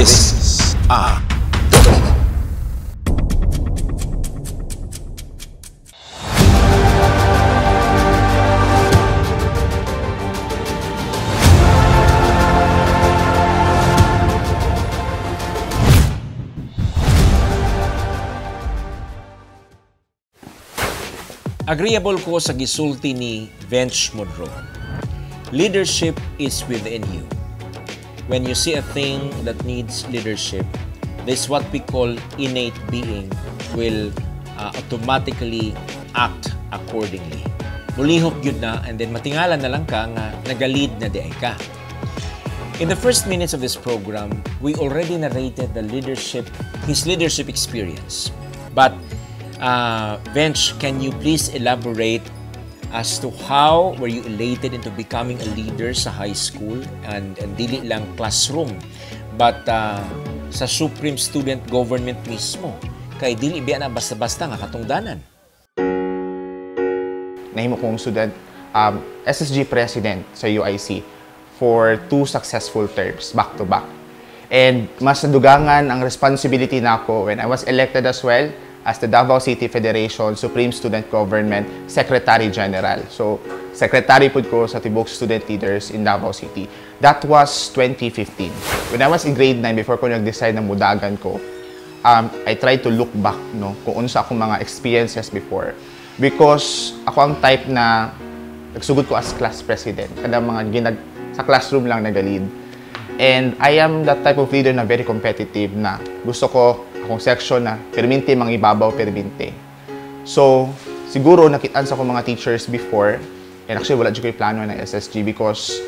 This are agreeable ko sa gisulti ni Vench Modron. Leadership is within you. When you see a thing that needs leadership, this what we call innate being will automatically act accordingly. Mulihok yun na, and then matingalan na lang ka nga nagalid na di ay ka. In the first minutes of this program, we already narrated his leadership experience. But Vench, can you please elaborate as to how were you elated into becoming a leader sa high school and dili lang classroom but sa Supreme Student Government mismo? Kay dili biya na basta-basta nga katungdanan. Nahimo kong student SSG president sa UIC for 2 successful terms back to back. And mas nadugangan ang responsibility nako when I was elected as well as the Davao City Federation Supreme Student Government Secretary General. So, secretary po ko sa Tibok Student Leaders in Davao City. That was 2015. When I was in grade 9, before ko nag-decide na mudagan ko, I tried to look back kung unsa akong mga experiences before. Because ako ang type na nagsugod ko as class president. Kada mga sa classroom lang nagalid. And I am that type of leader na very competitive na gusto ko akong section na perminti mangibabaw perminti. So, siguro nakitaan sa akong mga teachers before, and actually wala dyan ko yung plano ng SSG because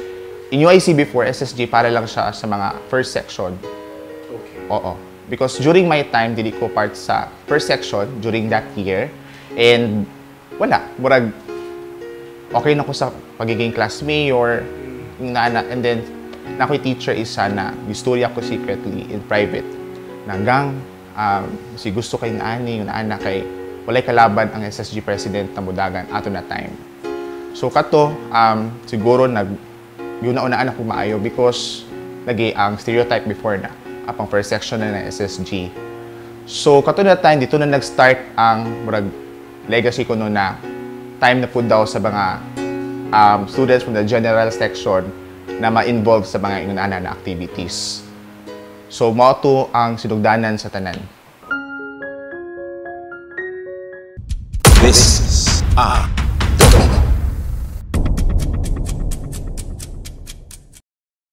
in UIC before, SSG para lang siya sa mga first section. Okay. Oo. Because during my time, dili ko part sa first section during that year, and wala. Murag, okay na ko sa pagiging class mayor, and then na ako'y teacher isa na istorya ko secretly in private. Nagang, si gusto kay naani, yung naana kay walay kalaban ang SSG president na mudagan ato na time. So kato, siguro yun na unaan ako maayo because lagi ang stereotype before na apang first section na ng SSG. So kato na time, dito na nag-start ang murag legacy ko no na time na po daw sa mga students from the general section na ma-involve sa mga inunaanan na activities. So, mao to ang sinugdanan sa tanan.